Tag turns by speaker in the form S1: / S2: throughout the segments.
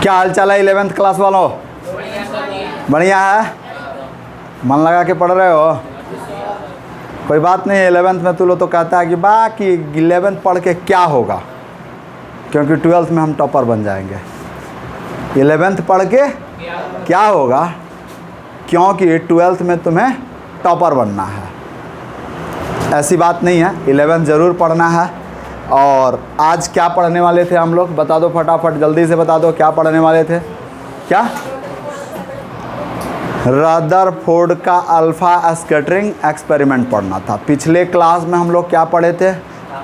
S1: क्या हाल चाल है 11th क्लास वालों? बढ़िया है, मन लगा के पढ़ रहे हो? कोई बात नहीं, 11th में तू लोग तो कहता है कि बाकी 11th पढ़ के क्या होगा, क्योंकि 12th में हम टॉपर बन जाएंगे। 11th पढ़ के क्या होगा, क्योंकि 12th में तुम्हें टॉपर बनना है। ऐसी बात नहीं है, 11th ज़रूर पढ़ना है। और आज क्या पढ़ने वाले थे हम लोग, बता दो फटाफट, जल्दी से बता दो क्या पढ़ने वाले थे। क्या? रदरफोर्ड का अल्फा स्कैटरिंग एक्सपेरिमेंट पढ़ना था। पिछले क्लास में हम लोग क्या पढ़े थे?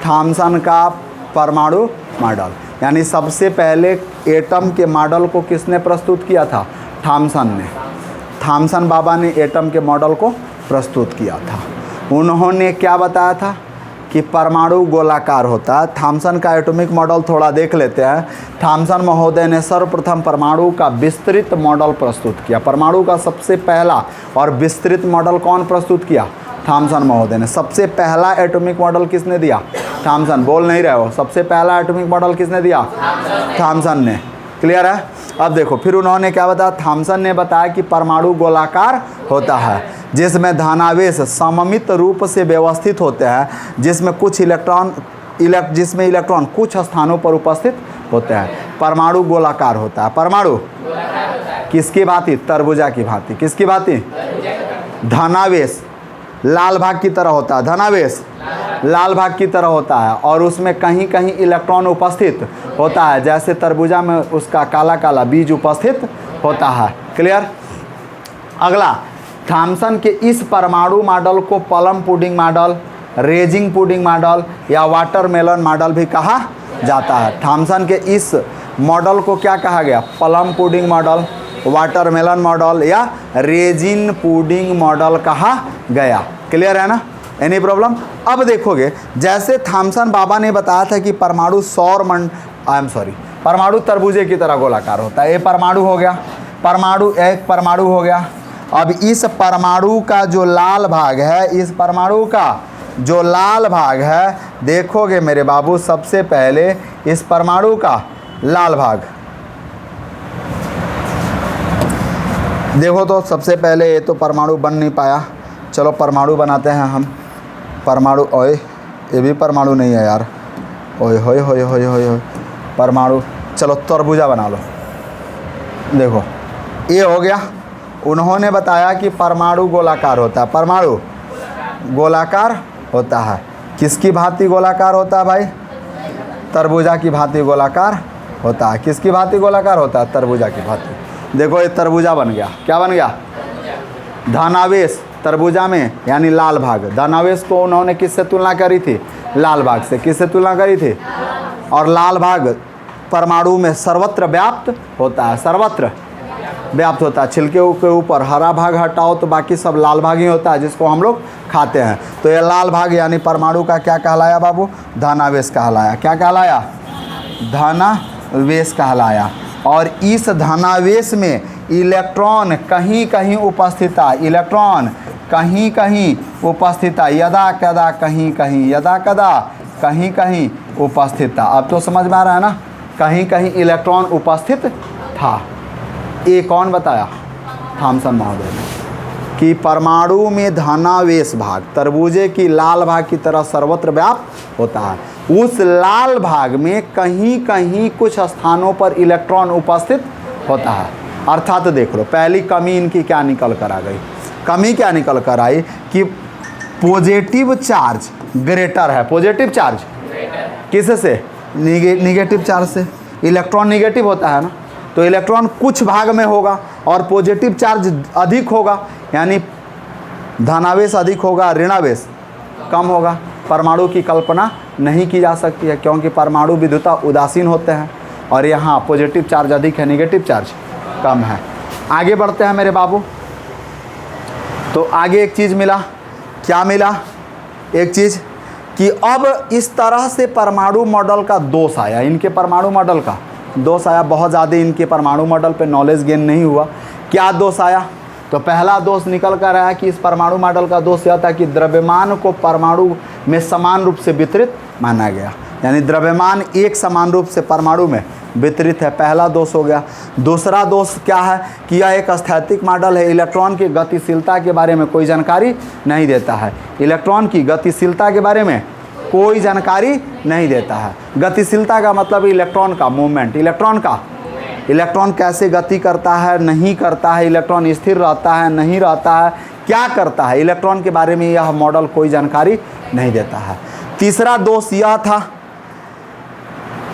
S1: थॉमसन का परमाणु मॉडल, यानी सबसे पहले एटम के मॉडल को किसने प्रस्तुत किया था? थॉमसन ने। थॉमसन बाबा ने एटम के मॉडल को प्रस्तुत किया था। उन्होंने क्या बताया था कि परमाणु गोलाकार होता है। थॉमसन का एटॉमिक मॉडल थोड़ा देख लेते हैं। थॉमसन महोदय ने सर्वप्रथम परमाणु का विस्तृत मॉडल प्रस्तुत किया। परमाणु का सबसे पहला और विस्तृत मॉडल कौन प्रस्तुत किया? थॉमसन महोदय ने। सबसे पहला एटॉमिक मॉडल किसने दिया? थॉमसन। बोल नहीं रहे हो? सबसे पहला एटॉमिक मॉडल किसने दिया? थॉमसन ने। क्लियर है? अब देखो, फिर उन्होंने क्या बताया? थॉमसन ने बताया कि परमाणु गोलाकार होता है, जिसमें धनावेश सममित रूप से व्यवस्थित होते हैं, जिसमें इलेक्ट्रॉन कुछ स्थानों पर उपस्थित होते हैं। परमाणु गोलाकार होता है। परमाणु किसकी भांति? तरबूजा की भांति। किसकी भांति? धनावेश लाल भाग की तरह होता है। धनावेश लाल भाग की तरह होता है, और उसमें कहीं कहीं इलेक्ट्रॉन उपस्थित होता है, जैसे तरबूजा में उसका काला काला बीज उपस्थित होता है। क्लियर? अगला, थॉमसन के इस परमाणु मॉडल को plum pudding model, raising pudding model या वाटरमेलन मॉडल भी कहा जाता है। थॉमसन के इस मॉडल को क्या कहा गया? Plum pudding model, watermelon model या रेजिन पुडिंग मॉडल कहा गया। क्लियर है ना? Any problem? अब देखोगे, जैसे थॉमसन बाबा ने बताया था कि परमाणु परमाणु तरबूजे की तरह गोलाकार होता है। ये परमाणु हो गया, एक परमाणु हो गया। अब इस परमाणु का जो लाल भाग है, इस परमाणु का जो लाल भाग है, देखोगे मेरे बाबू, सबसे पहले इस परमाणु का लाल भाग देखो तो सबसे पहले ये तो परमाणु बन नहीं पाया। चलो परमाणु बनाते हैं हम। परमाणु, ओए ये भी परमाणु नहीं है यार, ओए होए होए होए होए होए परमाणु। चलो तरबूजा बना लो। देखो ये हो गया। उन्होंने बताया कि परमाणु गोलाकार होता है। परमाणु गोलाकार होता है। किसकी भांति गोलाकार होता है भाई? तरबूजा की भांति गोलाकार होता है। किसकी भांति गोलाकार होता है? तरबूजा की भांति। देखो ये तरबूजा बन गया। क्या बन गया? धनावेश तरबूजा में, यानी लाल भाग। धनावेश को उन्होंने किससे तुलना करी थी? लाल भाग से। किससे तुलना करी थी? और लाल भाग परमाणु में सर्वत्र व्याप्त होता है। सर्वत्र व्याप्त होता है। छिलके के ऊपर हरा भाग हटाओ तो बाकी सब लाल भाग ही होता है, जिसको हम लोग खाते हैं। तो ये लाल भाग यानी परमाणु का क्या कहलाया बाबू? धनावेश कहलाया। क्या कहलाया? धनावेश कहलाया। और इस धनावेश में इलेक्ट्रॉन कहीं कहीं उपस्थित है। इलेक्ट्रॉन कहीं कहीं उपस्थित है। यदा कदा कहीं कहीं, यदा कदा कहीं कहीं उपस्थित था। अब तो समझ में आ रहा है ना? कहीं कहीं इलेक्ट्रॉन उपस्थित था। ये कौन बताया? थॉमसन महोदय ने। कि परमाणु में धनावेश भाग तरबूजे की लाल भाग की तरह सर्वत्र व्याप्त होता है। उस लाल भाग में कहीं कहीं कुछ स्थानों पर इलेक्ट्रॉन उपस्थित होता है। अर्थात देख लो, पहली कमी इनकी क्या निकल कर आ गई? कमी क्या निकल कर आई? कि पॉजिटिव चार्ज ग्रेटर है। पॉजिटिव चार्ज किससे? निगेटिव चार्ज से। इलेक्ट्रॉन निगेटिव होता है ना, तो इलेक्ट्रॉन कुछ भाग में होगा और पॉजिटिव चार्ज अधिक होगा, यानी धनावेश अधिक होगा, ऋणावेश कम होगा। परमाणु की कल्पना नहीं की जा सकती है, क्योंकि परमाणु विद्युता उदासीन होते हैं, और यहाँ पॉजिटिव चार्ज अधिक है, निगेटिव चार्ज कम है। आगे बढ़ते हैं मेरे बाबू। तो आगे एक चीज़ मिला। क्या मिला? एक चीज़ कि अब इस तरह से परमाणु मॉडल का दोष आया। इनके परमाणु मॉडल का दोष आया। बहुत ज़्यादा इनके परमाणु मॉडल पे नॉलेज गेन नहीं हुआ। क्या दोष आया? तो पहला दोष निकल कर आया कि इस परमाणु मॉडल का दोष यह था कि द्रव्यमान को परमाणु में समान रूप से वितरित माना गया, यानी द्रव्यमान एक समान रूप से परमाणु में वितरित है, पहला दोष हो गया। दूसरा दोष क्या है कि यह एक स्थैतिक मॉडल है, इलेक्ट्रॉन की गतिशीलता के बारे में कोई जानकारी नहीं देता है। इलेक्ट्रॉन की गतिशीलता के बारे में कोई जानकारी नहीं देता है। गतिशीलता का मतलब इलेक्ट्रॉन का मूवमेंट, इलेक्ट्रॉन कैसे गति करता है, नहीं करता है, इलेक्ट्रॉन स्थिर रहता है, नहीं रहता है, क्या करता है, इलेक्ट्रॉन के बारे में यह मॉडल कोई जानकारी नहीं देता है। तीसरा दोष यह था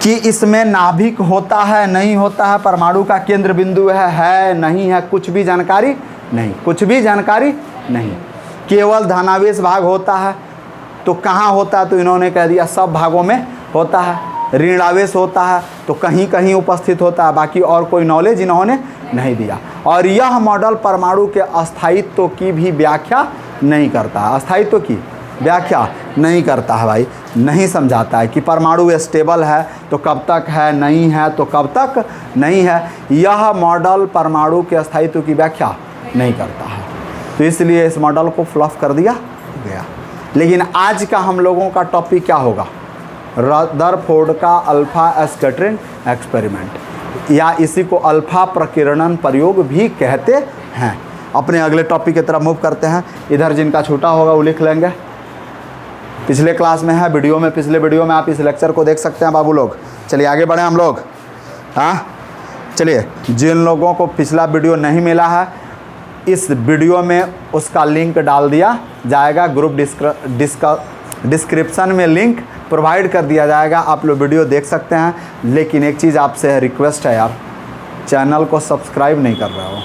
S1: कि इसमें नाभिक होता है, नहीं होता है, परमाणु का केंद्र बिंदु है नहीं है, कुछ भी जानकारी नहीं। केवल धनावेश भाग होता है, तो कहाँ होता है, तो इन्होंने कह दिया सब भागों में होता है। ऋणावेश होता है तो कहीं कहीं उपस्थित होता है, बाकी और कोई नॉलेज इन्होंने नहीं दिया। और यह मॉडल परमाणु के अस्थायित्व की भी व्याख्या नहीं करता है, अस्थायित्व की व्याख्या नहीं करता है भाई, नहीं समझाता है कि परमाणु स्टेबल है तो कब तक है, नहीं है तो कब तक नहीं है। यह मॉडल परमाणु के अस्थायित्व की व्याख्या नहीं करता है, तो इसलिए इस मॉडल को फ्लॉप कर दिया गया। लेकिन आज का हम लोगों का टॉपिक क्या होगा, रदरफोर्ड का अल्फा स्कैटरिंग एक्सपेरिमेंट, या इसी को अल्फा प्रकीर्णन प्रयोग भी कहते हैं। अपने अगले टॉपिक की तरफ मूव करते हैं। इधर जिनका छूटा होगा वो लिख लेंगे, पिछले क्लास में है वीडियो में, पिछले वीडियो में आप इस लेक्चर को देख सकते हैं बाबू लोग। चलिए आगे बढ़ें हम लोग। हाँ चलिए, जिन लोगों को पिछला वीडियो नहीं मिला है, इस वीडियो में उसका लिंक डाल दिया जाएगा, ग्रुप डिस्क्रिप्शन में लिंक प्रोवाइड कर दिया जाएगा, आप लोग वीडियो देख सकते हैं। लेकिन एक चीज़ आपसे रिक्वेस्ट है यार, चैनल को सब्सक्राइब नहीं कर रहे हो,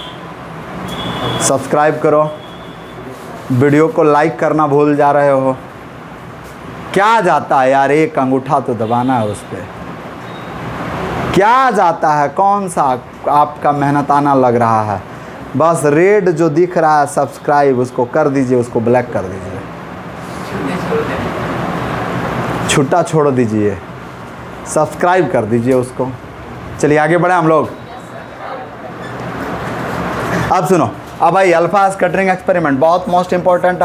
S1: सब्सक्राइब करो, वीडियो को लाइक करना भूल जा रहे हो। क्या जाता है यार, एक अंगूठा तो दबाना है उस पर, क्या जाता है, कौन सा आपका मेहनताना लग रहा है। बस रेड जो दिख रहा है सब्सक्राइब, उसको कर दीजिए, उसको ब्लैक कर दीजिए, छुट्टा छोड़ दीजिए, सब्सक्राइब कर दीजिए उसको। चलिए आगे बढ़े हम लोग। अब सुनो, अब भाई अल्फा स्कैटरिंग एक्सपेरिमेंट बहुत most important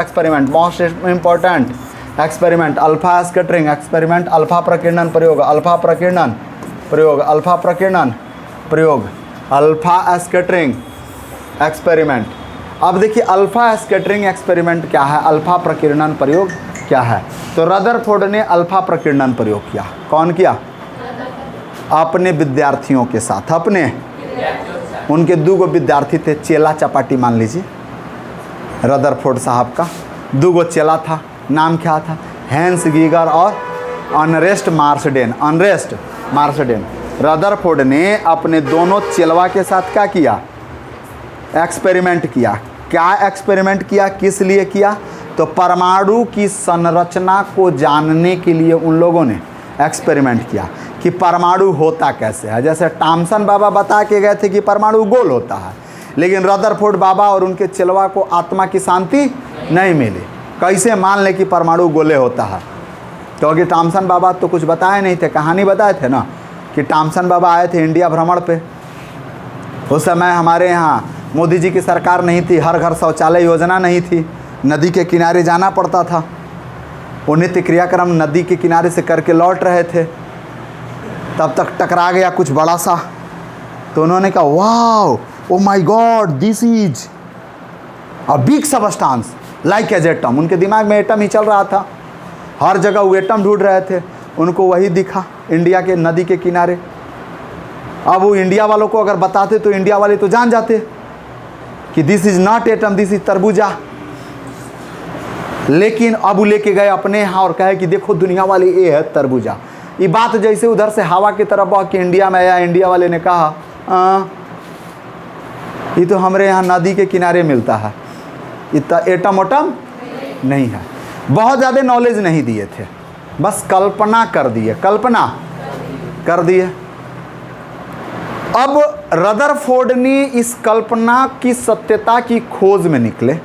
S1: experiment, alpha scattering experiment, alpha प्रकीर्णन प्रयोग, अल्फा प्रकीर्णन प्रयोग, अल्फा प्रकीर्णन प्रयोग, अल्फा स्कैटरिंग एक्सपेरिमेंट। अब देखिए अल्फा स्कैटरिंग एक्सपेरिमेंट क्या है, अल्फा प्रकीर्णन प्रयोग क्या है। तो रदरफोर्ड ने अल्फा प्रकीर्णन प्रयोग किया। कौन किया? अपने विद्यार्थियों के साथ, उनके दो विद्यार्थी थे, चेला चपाटी मान लीजिए। रदरफोर्ड साहब का दो चेला था, नाम क्या था, हैंस गीगर और अर्नेस्ट मार्सडेन। रदरफोर्ड ने अपने दोनों चेलवा के साथ क्या किया, एक्सपेरिमेंट किया। क्या एक्सपेरिमेंट किया, किस लिए किया, तो परमाणु की संरचना को जानने के लिए उन लोगों ने एक्सपेरिमेंट किया कि परमाणु होता कैसे है। जैसे टॉमसन बाबा बता के गए थे कि परमाणु गोल होता है, लेकिन रदरफोर्ड बाबा और उनके चेलवा को आत्मा की शांति नहीं मिली, कैसे मान ले कि परमाणु गोले होता है। क्योंकि टॉमसन बाबा तो कुछ बताए नहीं थे, कहानी बताए थे ना कि टॉमसन बाबा आए थे इंडिया भ्रमण पे। उस समय हमारे यहाँ मोदी जी की सरकार नहीं थी, हर घर शौचालय योजना नहीं थी, नदी के किनारे जाना पड़ता था, वो नित्य क्रियाक्रम नदी के किनारे से करके लौट रहे थे। तब तक टकरा गया कुछ बड़ा सा, तो उन्होंने कहा wow, oh my God, this is a big substance like as atom. उनके दिमाग में एटम ही चल रहा था, हर जगह वो एटम ढूंढ रहे थे, उनको वही दिखा इंडिया के नदी के किनारे। अब वो इंडिया वालों को अगर बताते तो इंडिया वाले तो जान जाते कि this is not atom, this is तरबूजा। लेकिन अब वो लेके गए अपने यहाँ और कहे कि देखो दुनिया वाली ये है तरबूजा। ये बात जैसे उधर से हवा की तरफ बह के इंडिया में आया, इंडिया वाले ने कहा ये तो हमारे यहाँ नदी के किनारे मिलता है, इतना एटम ओटम नहीं है। बहुत ज़्यादा नॉलेज नहीं दिए थे, बस कल्पना कर दिए। अब रदरफोर्ड ने इस कल्पना की सत्यता की खोज में निकले,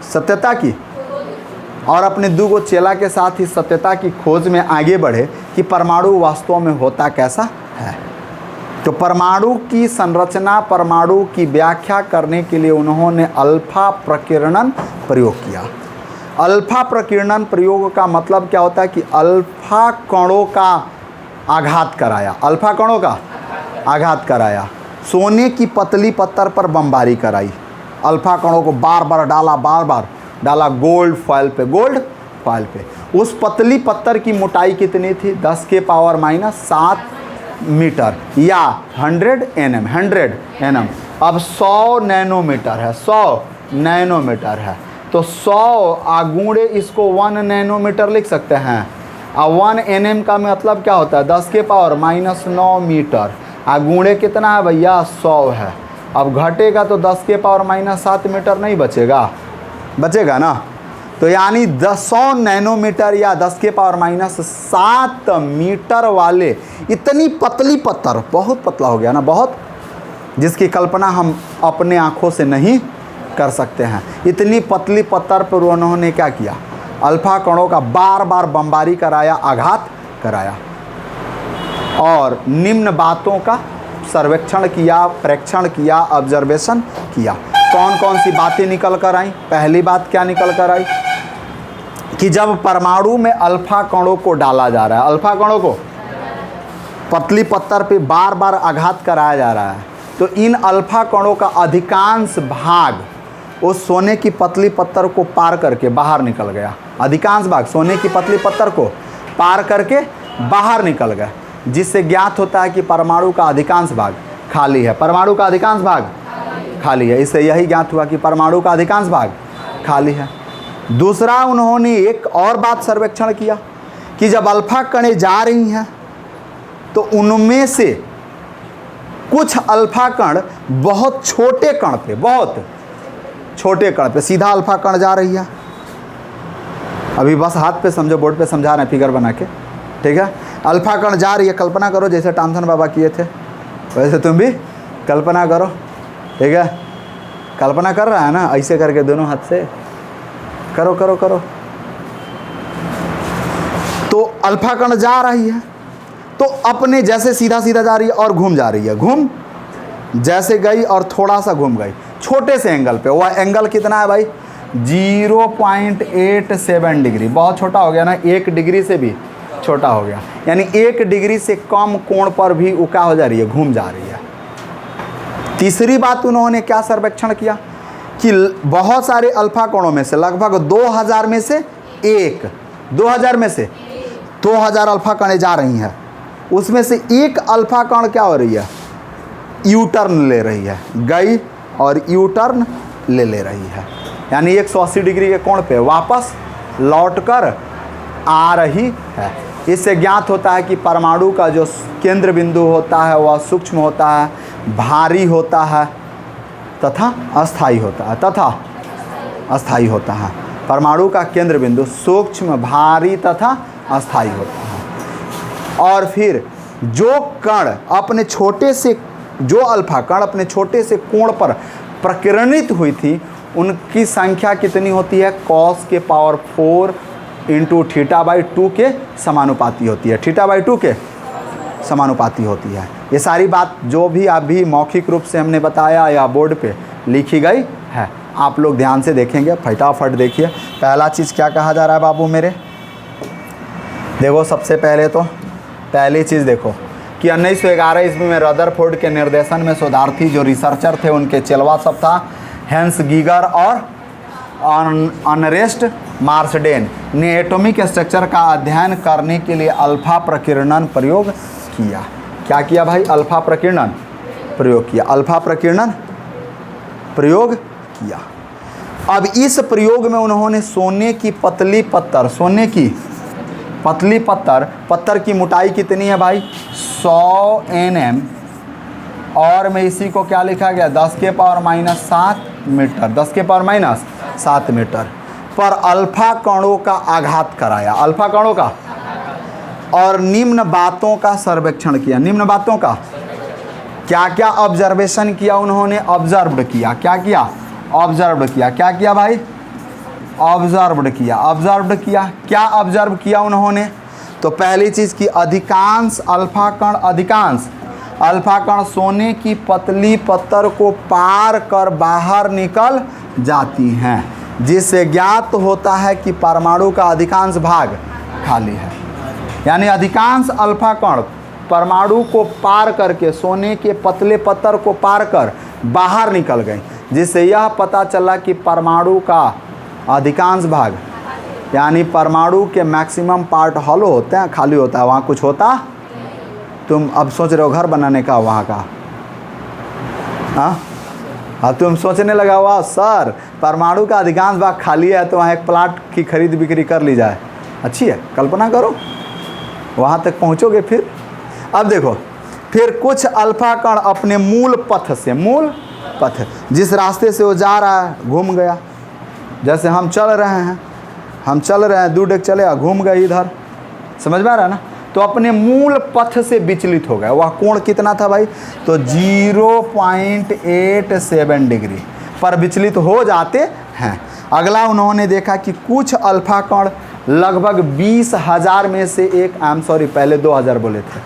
S1: सत्यता की, और अपने दो चेला के साथ ही सत्यता की खोज में आगे बढ़े कि परमाणु वास्तव में होता कैसा है। तो परमाणु की संरचना, परमाणु की व्याख्या करने के लिए उन्होंने अल्फा प्रकीर्णन प्रयोग किया। अल्फा प्रकीर्णन प्रयोग का मतलब क्या होता है कि अल्फा कणों का आघात कराया, अल्फा कणों का आघात कराया। सोने की पतली पत्तर पर बमबारी कराई, अल्फा कणों को बार बार डाला गोल्ड फॉइल पे। उस पतली पत्तर की मोटाई कितनी थी? 10 के पावर -7 मीटर या 100 nm। अब 100 नैनोमीटर है, 100 नैनोमीटर है, तो 100 आगुणे इसको 1 नैनोमीटर लिख सकते हैं। अब 1 nm का मतलब क्या होता है? 10 के पावर -9 मीटर। आगुणे कितना है भैया? 100 है। अब घटेगा तो 10 के पावर -7 मीटर नहीं बचेगा ना। तो यानी 100 नैनोमीटर या 10 के पावर -7 मीटर वाले इतनी पतली पत्थर, बहुत पतला हो गया ना, बहुत, जिसकी कल्पना हम अपने आँखों से नहीं कर सकते हैं। इतनी पतली पत्थर पर उन्होंने क्या किया? अल्फा कणों का बार बार बमबारी कराया, आघात कराया और निम्न बातों का सर्वेक्षण किया, प्रेक्षण किया, ऑब्जर्वेशन किया। कौन कौन सी बातें निकल कर आई? पहली बात क्या निकल कर आई कि जब परमाणु में अल्फा कणों को डाला जा रहा है, अल्फा कणों को पतली पत्थर पे बार बार आघात कराया जा रहा है, तो इन अल्फा कणों का अधिकांश भाग उस सोने की पतली पत्थर को पार करके बाहर निकल गया। अधिकांश भाग सोने की पतली पत्थर को पार करके बाहर निकल गया, जिससे ज्ञात होता है कि परमाणु का अधिकांश भाग खाली है। परमाणु का अधिकांश भाग खाली है। इससे यही ज्ञात हुआ कि परमाणु का अधिकांश भाग खाली है। दूसरा, उन्होंने एक और बात सर्वेक्षण किया कि जब अल्फा कणें जा रही हैं तो उनमें से कुछ अल्फा कण बहुत छोटे कण पे सीधा अल्फा कण जा रही है। अभी बस हाथ पे समझो, बोर्ड पे समझा रहे हैं फिगर बना के, ठीक है। अल्फा कण जा रही है, कल्पना करो जैसे टॉमसन बाबा किए थे वैसे तुम भी कल्पना करो, ठीक है। कल्पना कर रहा है ना, ऐसे करके दोनों हाथ से करो। तो अल्फा कण जा रही है तो अपने जैसे सीधा जा रही है और घूम जा रही है, घूम जैसे गई और थोड़ा सा घूम गई छोटे से एंगल पे। वह एंगल कितना है भाई? 0.87 डिग्री। बहुत छोटा हो गया ना, 1 डिग्री से भी छोटा हो गया। यानी 1 डिग्री से कम कोण पर भी वो क्या हो जा रही है? घूम जा रही है। तीसरी बात उन्होंने क्या सर्वेक्षण किया कि बहुत सारे अल्फा कणों में से लगभग 2000 में से 2000 अल्फा कणें जा रही हैं, उसमें से एक अल्फा कण क्या हो रही है? यू टर्न ले रही है, गई और यू टर्न ले रही है। यानी 180 डिग्री के कोण पे वापस लौटकर आ रही है। इससे ज्ञात होता है कि परमाणु का जो केंद्र बिंदु होता है वह सूक्ष्म होता है, भारी होता है तथा अस्थायी होता है। परमाणु का केंद्र बिंदु सूक्ष्म, भारी तथा अस्थायी होता है। और फिर जो अल्फा कण अपने छोटे से कोण पर प्रकीर्णित हुई थी, उनकी संख्या कितनी होती है? cos के पावर 4 इंटू θ/2 के समानुपाती होती है। θ/2 के समानुपाती होती है। ये सारी बात जो भी अभी मौखिक रूप से हमने बताया या बोर्ड पे लिखी गई है, आप लोग ध्यान से देखेंगे। फटाफट देखिए, पहला चीज़ क्या कहा जा रहा है बाबू मेरे? देखो, सबसे पहले तो पहली चीज़ देखो कि 1911 ईस्वी में रदरफोर्ड के निर्देशन में शोधार्थी जो रिसर्चर थे, उनके चेलवा सब था, हेंस गीगर और अर्नेस्ट मार्सडेन ने एटॉमिक स्ट्रक्चर का अध्ययन करने के लिए अल्फा प्रकीर्णन प्रयोग किया। क्या किया भाई? अल्फा प्रकीर्णन प्रयोग किया। अब इस प्रयोग में उन्होंने सोने की पतली पत्थर की मोटाई कितनी है भाई? 100 nm, और में इसी को क्या लिखा गया? 10 के पावर -7 मीटर, 10 के पावर -7 मीटर पर अल्फा कणों का आघात कराया, अल्फा कणों का, और निम्न बातों का सर्वेक्षण किया। निम्न बातों का क्या क्या ऑब्जर्वेशन किया उन्होंने? ऑब्जर्व्ड किया। क्या किया? ऑब्जर्व्ड किया। क्या किया भाई? ऑब्जर्व्ड किया। क्या ऑब्जर्व किया उन्होंने? तो पहली चीज़ की अधिकांश अल्फा कण सोने की पतली पत्थर को पार कर बाहर निकल जाती हैं, जिससे ज्ञात होता है कि परमाणु का अधिकांश भाग खाली है। यानी अधिकांश अल्फा कण परमाणु को पार करके, सोने के पतले पत्थर को पार कर बाहर निकल गई, जिससे यह पता चला कि परमाणु का अधिकांश भाग यानी परमाणु के मैक्सिमम पार्ट हॉलो होते हैं, खाली होता है, वहाँ कुछ होता। तुम अब सोच रहे हो घर बनाने का वहाँ का, हाँ तुम सोचने लगा हुआ सर परमाणु का अधिकांश भाग खाली है तो वहाँ एक प्लाट की खरीद बिक्री कर ली जाए। अच्छी है, कल्पना करो वहाँ तक पहुँचोगे। फिर अब देखो, फिर कुछ अल्फा कण अपने मूल पथ से, मूल पथ जिस रास्ते से वो जा रहा है घूम गया। जैसे हम चल रहे हैं, दूर तक चले घूम गए इधर, समझ में आ रहा है ना। तो अपने मूल पथ से विचलित हो गया। वह कोण कितना था भाई, तो 0.87 डिग्री पर विचलित हो जाते हैं। अगला उन्होंने देखा कि कुछ अल्फा कण लगभग 20,000 में से एक, पहले 2,000 बोले थे,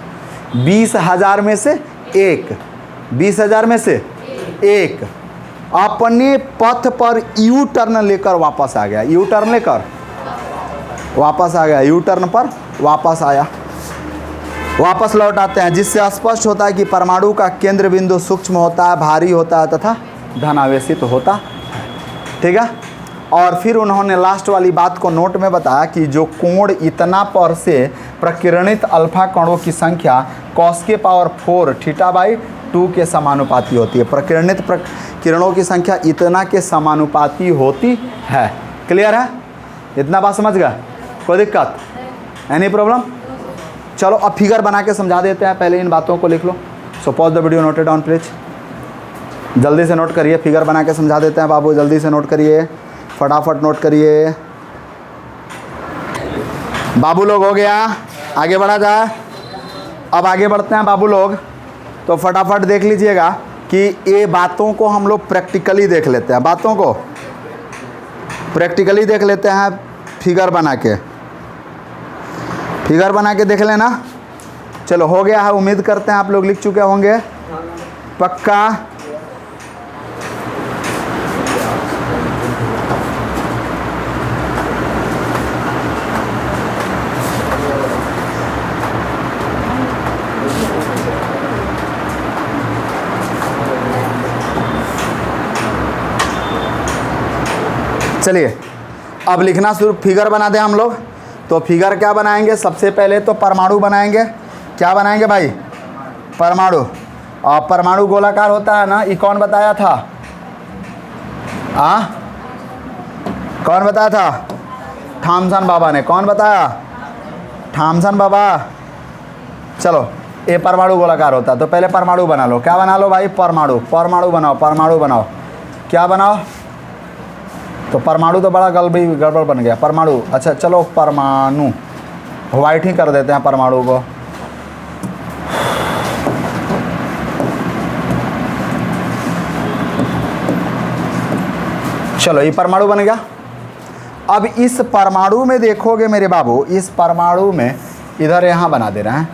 S1: 20,000 में से एक, 20,000 में से एक अपने पथ पर यू टर्न लेकर वापस आ गया। यू टर्न लेकर वापस आ गया, यू टर्न पर वापस आया, वापस लौट आते हैं, जिससे स्पष्ट होता है कि परमाणु का केंद्र बिंदु सूक्ष्म होता है, भारी होता है तथा धनावेशित होता है। ठीक है। और फिर उन्होंने लास्ट वाली बात को नोट में बताया कि जो कोण इतना पर से प्रकिरणित अल्फा कणों की संख्या cos के पावर 4 θ/2 के समानुपाती होती है। प्रकिरणित किरणों की संख्या इतना के समानुपाती होती है। क्लियर है? इतना बात समझ गए? कोई दिक्कत? Any problem? चलो अब फिगर बना के समझा देते हैं। पहले इन बातों को लिख लो। So pause the video, note it down please. जल्दी से नोट करिए, फिगर बना के समझा देते हैं बाबू, जल्दी से नोट करिए, फटाफट नोट करिए। बाबू लोग हो गया, आगे बढ़ा जाए। अब आगे बढ़ते हैं बाबू लोग, तो फटाफट देख लीजिएगा कि ये बातों को हम लोग प्रैक्टिकली देख लेते हैं। बातों को प्रैक्टिकली देख लेते हैं, फिगर बना के, फिगर बना के देख लेना। चलो हो गया है, उम्मीद करते हैं आप लोग लिख चुके होंगे पक्का। चलिए अब लिखना शुरू, फिगर बना दें हम लोग। तो फिगर क्या बनाएंगे? सबसे पहले तो परमाणु बनाएंगे। क्या बनाएंगे भाई? परमाणु। और परमाणु गोलाकार होता है ना, ये कौन बताया था? कौन बताया था? थॉमसन बाबा ने। कौन बताया? थॉमसन बाबा। चलो ये परमाणु गोलाकार होता है, तो पहले परमाणु बना लो। क्या बना लो भाई? परमाणु। परमाणु बनाओ, परमाणु बनाओ। क्या बनाओ? तो परमाणु तो बड़ा गड़बड़ बन गया। परमाणु, अच्छा चलो परमाणु, वाइट ही कर देते हैं परमाणु को। चलो ये परमाणु बन गया। अब इस परमाणु में देखोगे मेरे बाबू, इस परमाणु में इधर यहाँ बना दे रहे हैं।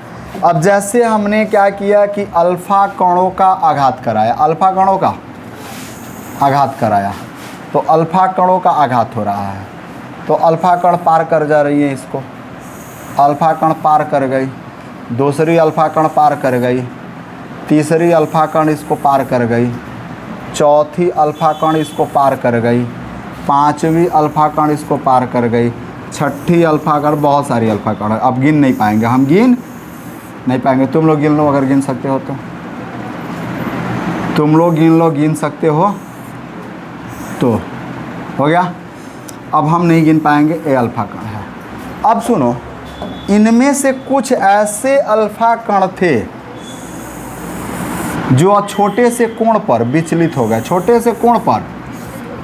S1: अब जैसे हमने क्या किया कि अल्फा कणों का आघात कराया, अल्फा कणों का आघात कराया, तो अल्फा कणों का आघात हो रहा है, तो अल्फा कण पार कर जा रही है इसको। अल्फा कण पार कर गई, दूसरी अल्फा कण पार कर गई, तीसरी अल्फा कण इसको पार कर गई, चौथी अल्फा कण इसको पार कर गई, पांचवी अल्फा कण इसको पार कर गई, छठी अल्फा कण, बहुत सारी अल्फा कण, अब गिन नहीं पाएंगे हम, गिन नहीं पाएंगे। तुम लोग गिन लो अगर गिन सकते हो तो, तुम लोग गिन लो, गिन सकते हो तो हो गया। अब हम नहीं गिन पाएंगे, ए अल्फा कण है। अब सुनो, इनमें से कुछ ऐसे अल्फा कण थे जो छोटे से कोण पर विचलित हो गए, छोटे से कोण पर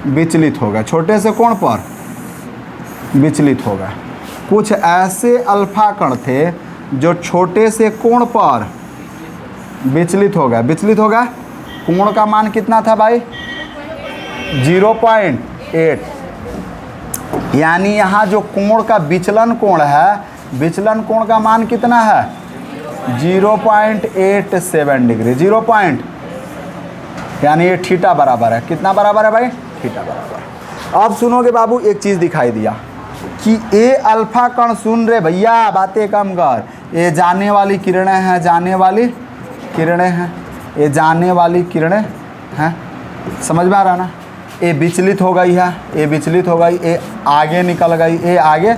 S1: विचलित हो गए, छोटे से कोण पर विचलित हो गए। कुछ ऐसे अल्फा कण थे जो छोटे से कोण पर विचलित हो गए, विचलित हो गए। कोण का मान कितना था भाई? 0.8, यानी यहाँ जो कोण का विचलन कोण है, विचलन कोण का मान कितना है? 0.87 डिग्री। 0 पॉइंट यानी ये थीटा बराबर है, कितना बराबर है भाई? थीटा बराबर है। अब सुनोगे बाबू, एक चीज़ दिखाई दिया, कि ये अल्फा कण सुन रहे भैया, बातें कम कर, ये जाने वाली किरणें हैं, जाने वाली किरणें हैं, ये जाने वाली किरणें हैं, समझ में आ रहा ना। ये विचलित हो गई है, ये विचलित हो गई, ये आगे निकल गई, ये आगे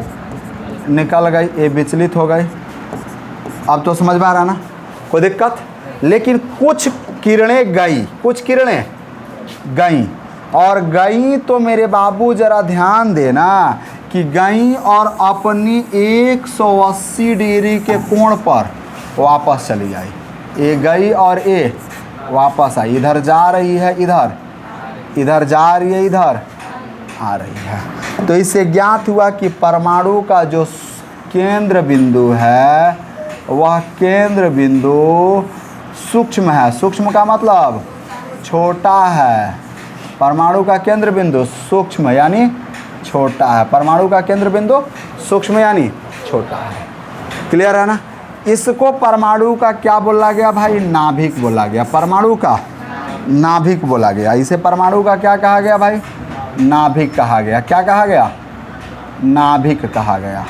S1: निकल गई, ये विचलित हो गई। अब तो समझ में आ रहा ना, कोई दिक्कत। लेकिन कुछ किरणें गई, कुछ किरणें गई, और गई तो मेरे बाबू जरा ध्यान देना कि गई और अपनी 180 डिग्री के कोण पर वापस चली आई। ये गई और ये वापस आई, इधर जा रही है, इधर इधर जा रही है, इधर आ रही है। तो इससे ज्ञात हुआ कि परमाणु का जो केंद्र बिंदु है वह केंद्र बिंदु सूक्ष्म है। सूक्ष्म का मतलब छोटा है। परमाणु का केंद्र बिंदु सूक्ष्म यानी छोटा है। परमाणु का केंद्र बिंदु सूक्ष्म यानी छोटा है। क्लियर है ना। इसको परमाणु का क्या बोला गया भाई? नाभिक बोला गया। परमाणु का नाभिक बोला गया। इसे परमाणु का क्या कहा गया भाई? नाभिक कहा गया। क्या कहा गया? नाभिक कहा गया।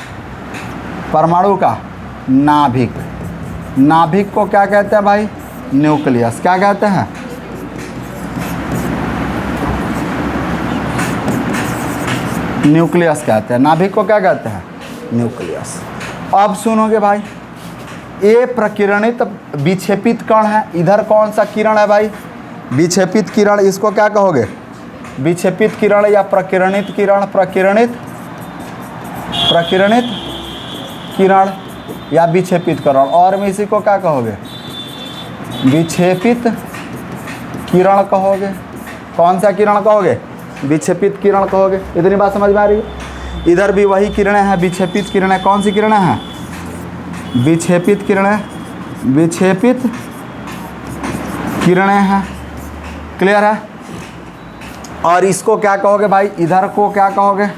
S1: परमाणु का नाभिक। नाभिक को क्या कहते हैं भाई? न्यूक्लियस। क्या कहते हैं? न्यूक्लियस कहते हैं। नाभिक को क्या कहते हैं? न्यूक्लियस। अब सुनोगे भाई, ये प्रकिरणित विक्षेपित कण है। इधर कौन सा किरण है भाई? विक्षेपित किरण। इसको क्या कहोगे? विक्षेपित किरण या प्रकिरणित किरण। प्रकिरणित किरण या विक्षेपित किरण। और में इसी को क्या कहोगे? विक्षेपित किरण कहोगे। कौन सा किरण कहोगे? विक्षेपित किरण कहोगे। इतनी बात समझ में आ रही है? इधर भी वही किरणें हैं, विक्षेपित किरणें। कौन सी किरणें हैं? विक्षेपित किरणें। विक्षेपित किरणें हैं। क्लियर है। और इसको क्या कहोगे भाई? इधर को क्या कहोगे?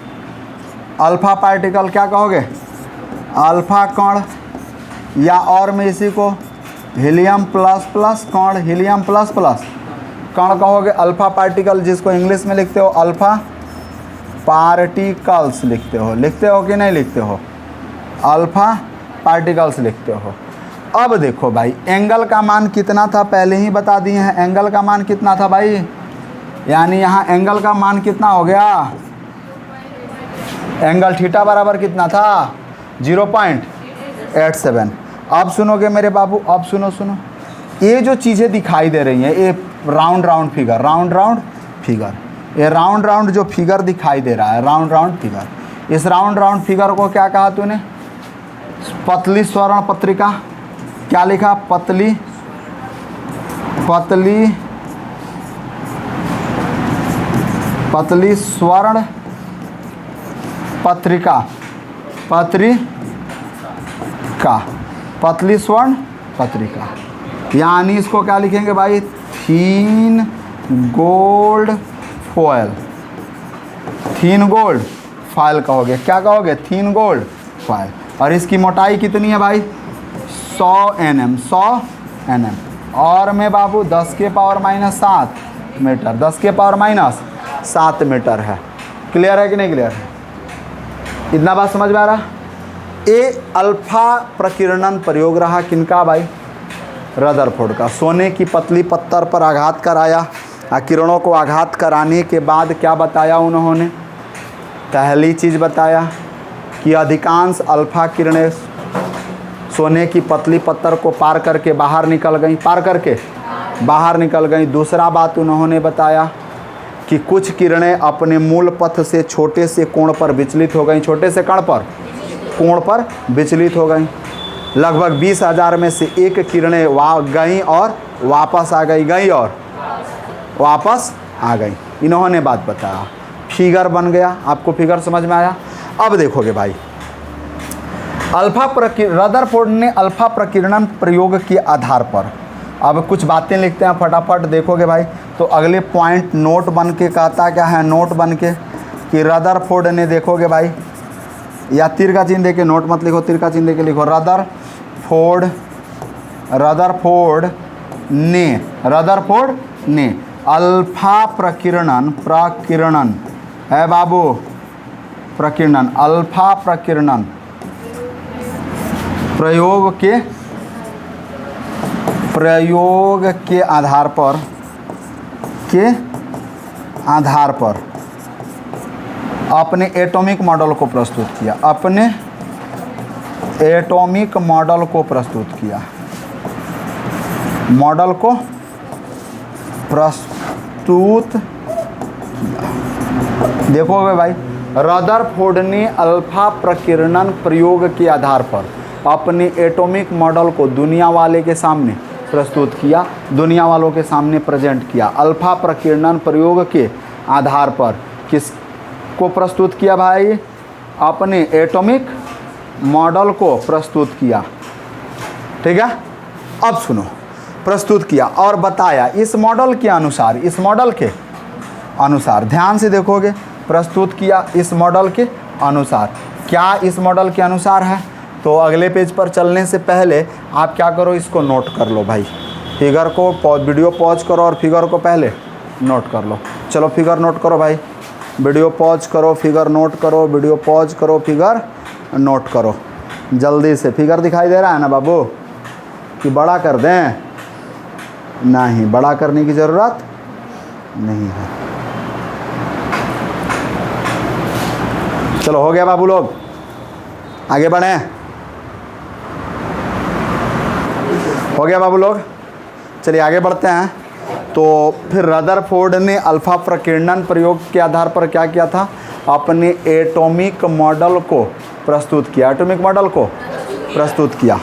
S1: Alpha particle. क्या कहोगे? अल्फा कण। या और में इसी को हीलियम प्लस प्लस कण। हीलियम प्लस प्लस कण कहोगे। अल्फा पार्टिकल जिसको इंग्लिश में लिखते हो अल्फा पार्टिकल्स लिखते हो। लिखते हो कि नहीं लिखते हो? अल्फा पार्टिकल्स लिखते हो। अब देखो भाई, एंगल का मान कितना था पहले ही बता दिए हैं। एंगल का मान कितना था भाई? यानी यहाँ एंगल का मान कितना हो गया? एंगल थीटा बराबर कितना था? 0.87। अब सुनोगे मेरे बाबू, अब सुनो। ये जो चीज़ें दिखाई दे रही हैं, ये राउंड फिगर, राउंड फिगर, ये राउंड जो फिगर दिखाई दे रहा है, राउंड फिगर। इस राउंड फिगर को क्या कहा तूने? पतली स्वर्ण पत्रिका। क्या लिखा? पतली स्वर्ण पत्रिका। पतली स्वर्ण पत्रिका। यानी इसको क्या लिखेंगे भाई? थीन गोल्ड फॉयल। थीन गोल्ड फॉयल कहोगे। क्या कहोगे? थीन गोल्ड फॉयल। और इसकी मोटाई कितनी है भाई? 100 mm। 100 mm। और में बाबू 10 के पावर -7 मीटर। 10 के पावर -7 मीटर है। क्लियर है कि नहीं क्लियर है? इतना बात समझ में आ रहा? ये अल्फा प्रकीर्णन प्रयोग रहा किनका भाई? रदरफोर्ड का। सोने की पतली पत्थर पर आघात कराया। किरणों को आघात कराने के बाद क्या बताया उन्होंने? पहली चीज़ बताया कि अधिकांश अल्फा किरणें सोने की पतली पत्थर को पार करके बाहर निकल गई। दूसरा बात उन्होंने बताया कि कुछ किरणें अपने मूल पथ से छोटे से कोण पर विचलित हो गई। छोटे से कोण पर विचलित हो गई। लगभग 20,000 में से एक किरणें गई और वापस आ गई। गई और वापस आ गई। इन्होंने बात बताया। फिगर बन गया। आपको फिगर समझ में आया? अब देखोगे भाई, रदरफोर्ड ने अल्फा प्रकीर्णन प्रयोग के आधार पर अब कुछ बातें लिखते हैं, फटाफट देखोगे भाई। तो अगले पॉइंट नोट बन के कहता क्या है? नोट बन के कि रदरफोर्ड ने, देखोगे भाई, या तीर का चिन्ह देके नोट मत लिखो, तीर का चिन्ह देके लिखो। रदरफोर्ड ने अल्फा प्रकीर्णन है बाबू, प्रकीर्णन, अल्फा प्रकीर्णन प्रयोग के आधार पर अपने एटॉमिक मॉडल को प्रस्तुत किया, अपने एटॉमिक मॉडल को प्रस्तुत किया, मॉडल को प्रस्तुत किया। देखोगे भाई, रदरफोर्ड ने अल्फा प्रकीर्णन प्रयोग के आधार पर अपने एटॉमिक मॉडल को दुनिया वाले के सामने प्रस्तुत किया, दुनिया वालों के सामने प्रेजेंट किया। अल्फा प्रकीर्णन प्रयोग के आधार पर किसको प्रस्तुत किया भाई? अपने एटॉमिक मॉडल को प्रस्तुत किया। ठीक है, अब सुनो, प्रस्तुत किया और बताया इस मॉडल के अनुसार, इस मॉडल के अनुसार, ध्यान से देखोगे, प्रस्तुत किया इस मॉडल के अनुसार। क्या इस मॉडल के अनुसार है? तो अगले पेज पर चलने से पहले आप क्या करो, इसको नोट कर लो भाई, फिगर को वीडियो पॉज करो और फिगर को पहले नोट कर लो। चलो फिगर नोट करो भाई, वीडियो पॉज करो, फिगर नोट करो, वीडियो पॉज करो, फिगर नोट करो जल्दी से। फिगर दिखाई दे रहा है ना बाबू? कि बड़ा कर दें? नहीं, बड़ा करने की ज़रूरत नहीं है। चलो हो गया बाबू लोग, आगे बढ़ें। हो गया बाबू लोग, चलिए आगे बढ़ते हैं। तो फिर रदरफोर्ड ने अल्फा प्रकीर्णन प्रयोग के आधार पर क्या किया था? अपने एटॉमिक मॉडल को प्रस्तुत किया, एटॉमिक मॉडल को प्रस्तुत किया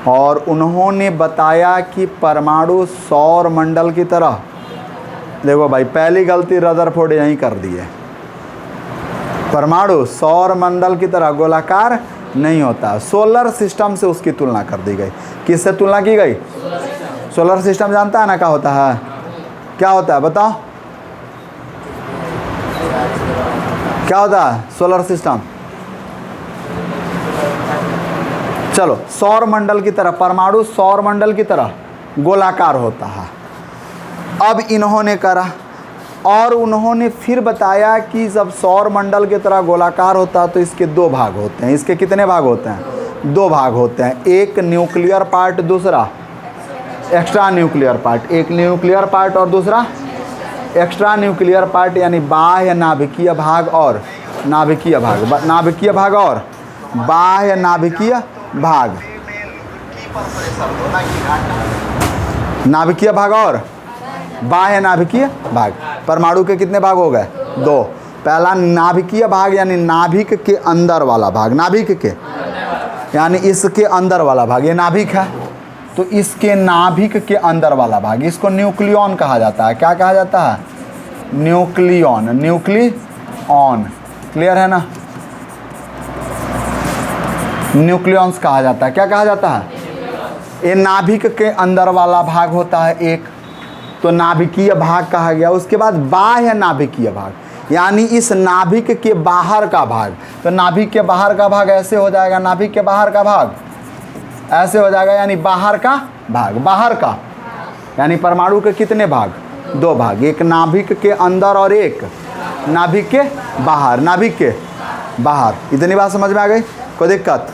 S1: और उन्होंने बताया कि परमाणु सौर मंडल की तरह, देखो भाई पहली गलती रदरफोर्ड यहीं कर दी है, परमाणु सौर मंडल की तरह गोलाकार नहीं होता। सोलर सिस्टम से उसकी तुलना कर दी गई। किससे तुलना की गई? सोलर सिस्टम जानता है ना क्या होता है? क्या होता है बताओ, क्या होता है सोलर सिस्टम? चलो, सौर मंडल की तरह, परमाणु सौर मंडल की तरह गोलाकार होता है। अब इन्होंने करा और उन्होंने फिर बताया कि जब सौर मंडल की तरह गोलाकार होता है तो इसके दो भाग होते हैं। इसके कितने भाग होते हैं? दो भाग होते हैं, एक न्यूक्लियर पार्ट, दूसरा एक्स्ट्रा न्यूक्लियर पार्ट। एक न्यूक्लियर पार्ट और दूसरा एक्स्ट्रा न्यूक्लियर पार्ट, यानी बाह्य नाभिकीय भाग और नाभिकीय भाग, नाभिकीय भाग और बाह्य नाभिकीय भाग, नाभिकीय भाग और बाह्य नाभिकीय भाग। परमाणु के कितने भाग हो गए? दो। पहला नाभिकीय भाग यानी नाभिक के अंदर वाला भाग, नाभिक के यानी इसके अंदर वाला भाग, ये नाभिक है तो इसके नाभिक के अंदर वाला भाग, इसको न्यूक्लियन कहा जाता है। क्या कहा जाता है? न्यूक्लियन, न्यूक्लियन, क्लियर है ना? न्यूक्लियंस कहा जाता है। क्या कहा जाता है? ये नाभिक के अंदर वाला भाग होता है एक, तो नाभिकीय भाग कहा गया। उसके बाद बाह्य नाभिकीय भाग यानी इस नाभिक के बाहर का भाग। तो नाभिक के बाहर का भाग ऐसे हो जाएगा, नाभिक के बाहर का भाग ऐसे हो जाएगा, यानी बाहर का भाग, बाहर का यानी परमाणु के कितने भाग? दो भाग, एक नाभिक के अंदर और एक नाभिक के बाहर, नाभिक के बाहर। इतनी बात समझ में आ गई? कोई दिक्कत?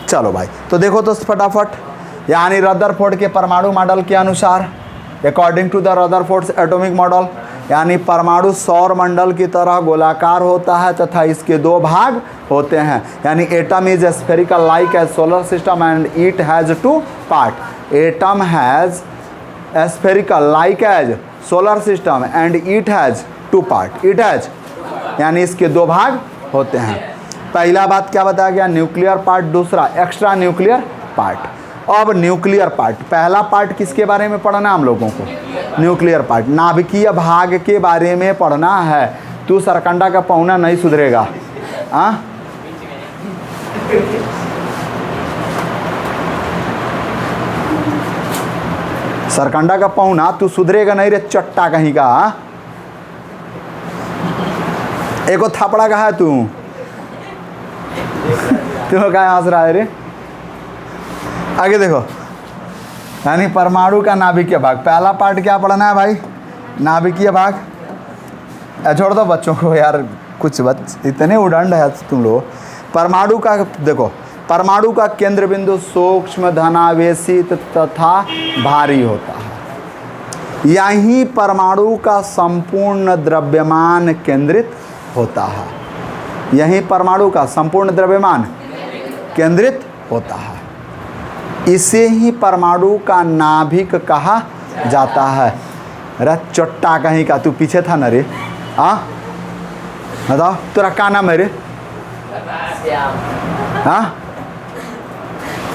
S1: चलो भाई, तो देखो तो फटाफट, यानी रदरफोर्ड के परमाणु मॉडल के अनुसार, according to the Rutherford's atomic model, यानी परमाणु सौर मंडल की तरह गोलाकार होता है तथा इसके दो भाग होते हैं। यानी atom is spherical like as solar system and it has two part. Atom has spherical like as solar system and it has two part. It has यानी इसके दो भाग होते हैं। पहला बात क्या बताया गया? न्यूक्लियर पार्ट, दूसरा एक्स्ट्रा न्यूक्लियर पार्ट। अब न्यूक्लियर पार्ट, पहला पार्ट किसके बारे में पढ़ना हम लोगों को? न्यूक्लियर पार्ट, नाभिकीय भाग के बारे में पढ़ना है। तू सरकंडा का पौना नहीं सुधरेगा। हाँ, सरकंडा का पौना तू सुधरेगा नहीं रे, चट्टा कहीं का। एको थापड़ा का है तू क्यों क्या हंस रहा है रे? आगे देखो, यानी परमाणु का नाभिकीय भाग। पहला पार्ट क्या पढ़ना है भाई? नाभिकीय भाग। छोड़ दो बच्चों को यार, कुछ इतने उदंड है तुम लोग। परमाणु का देखो, परमाणु का केंद्र बिंदु सूक्ष्म, धनावेशित तथा भारी होता है। यहीं परमाणु का संपूर्ण द्रव्यमान केंद्रित होता है। यहीं परमाणु का संपूर्ण द्रव्यमान केंद्रित होता है। इसे ही परमाणु का नाभिक कहा जाता है। अरे चट्टा कहीं का, तू पीछे था ना रे? बताओ तेरा क्या नाम है रे?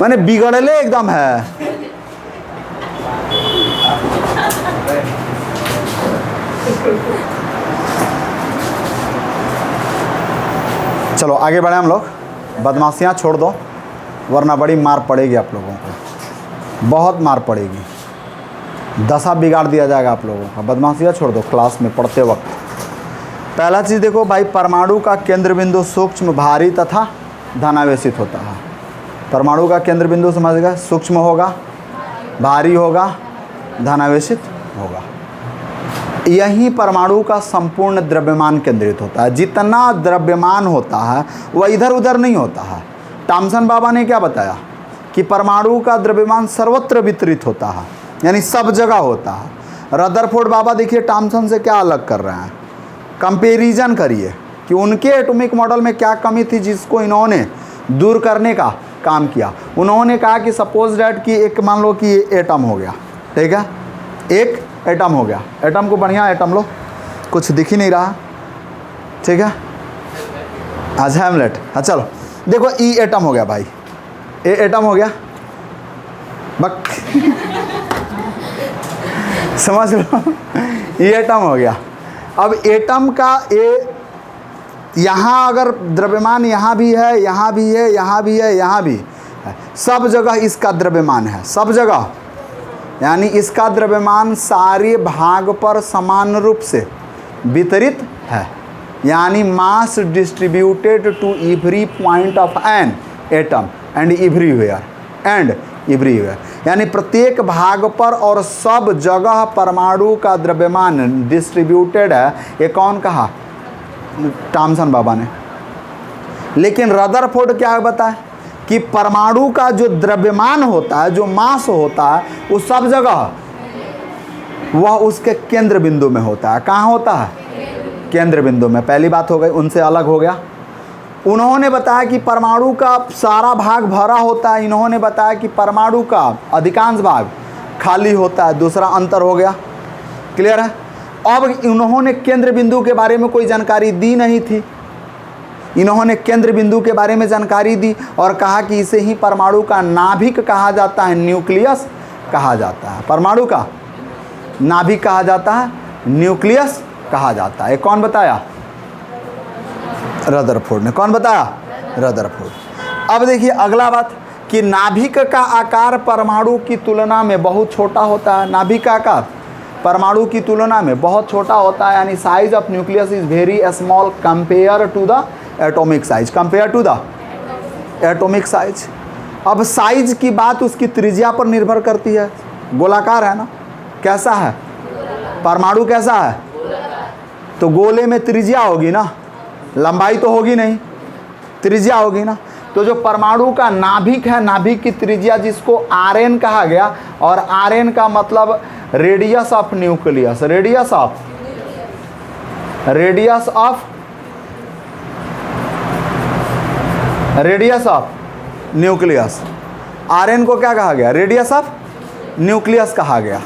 S1: मैंने बिगड़ले एकदम है। चलो आगे बढ़े हम लोग। बदमाशियाँ छोड़ दो, वरना बड़ी मार पड़ेगी आप लोगों को, बहुत मार पड़ेगी। दशा बिगाड़ दिया जाएगा आप लोगों का। बदमाशियाँ छोड़ दो क्लास में पढ़ते वक्त। पहला चीज़ देखो भाई, परमाणु का केंद्र बिंदु सूक्ष्म, भारी तथा धनावेशित होता है। परमाणु का केंद्र बिंदु समझ गए, सूक्ष्म होगा, भारी होगा, धनावेशित होगा। यही परमाणु का संपूर्ण द्रव्यमान केंद्रित होता है। जितना द्रव्यमान होता है वह इधर उधर नहीं होता है। टॉमसन बाबा ने क्या बताया कि परमाणु का द्रव्यमान सर्वत्र वितरित होता है, यानी सब जगह होता है। रदरफोर्ड बाबा देखिए टॉमसन से क्या अलग कर रहे हैं। कंपैरिजन करिए कि उनके एटॉमिक मॉडल में क्या कमी थी जिसको इन्होंने दूर करने का काम किया। उन्होंने कहा कि सपोज डैट कि एक मान लो कि एटम हो गया, ठीक है, एक एटम हो गया। एटम को बढ़िया एटम लो, कुछ दिख ही नहीं रहा, ठीक है। आज हैमलेट, हाँ चलो देखो ई एटम हो गया भाई, ए एटम हो गया, बक समझ लो ई एटम हो गया। अब एटम का यहाँ अगर द्रव्यमान यहाँ भी है, यहाँ भी है, यहाँ भी है, यहाँ भी है, सब जगह इसका द्रव्यमान है, सब जगह, यानी इसका द्रव्यमान सारे भाग पर समान रूप से वितरित है। यानी mass distributed to every point of an atom and everywhere, यानी प्रत्येक भाग पर और सब जगह परमाणु का द्रव्यमान डिस्ट्रीब्यूटेड है। ये कौन कहा? टॉमसन बाबा ने। लेकिन रदरफोर्ड क्या बताए कि परमाणु का जो द्रव्यमान होता है, जो मास होता है, वो सब जगह वह उसके केंद्र बिंदु में होता है। कहाँ होता है? केंद्र बिंदु में। पहली बात हो गई, उनसे अलग हो गया। उन्होंने बताया कि परमाणु का सारा भाग भरा होता है, इन्होंने बताया कि परमाणु का अधिकांश भाग खाली होता है। दूसरा अंतर हो गया, क्लियर है। अब इन्होंने केंद्र बिंदु के बारे में कोई जानकारी दी नहीं थी, इन्होंने केंद्र बिंदु के बारे में जानकारी दी और कहा कि इसे ही परमाणु का नाभिक कहा जाता है, न्यूक्लियस कहा जाता है। परमाणु का नाभिक कहा जाता है, न्यूक्लियस कहा जाता है। कौन बताया? रदरफोर्ड ने। कौन बताया? रदरफोर्ड। अब देखिए अगला बात कि नाभिक का आकार परमाणु की तुलना में बहुत छोटा होता है। नाभिक का आकार परमाणु की तुलना में बहुत छोटा होता है, यानी size of nucleus is very small compare to the atomic size, compare to the atomic size. अब साइज की बात उसकी त्रिज्या पर निर्भर करती है। गोलाकार है ना, कैसा है परमाणु, कैसा है? तो गोले में त्रिज्या होगी ना, लंबाई तो होगी नहीं, त्रिज्या होगी ना। तो जो परमाणु का नाभिक है, नाभिक की त्रिज्या जिसको Rn कहा गया, और Rn का मतलब radius of nucleus, radius of nucleus. Rn को क्या कहा गया? रेडियस ऑफ न्यूक्लियस कहा गया।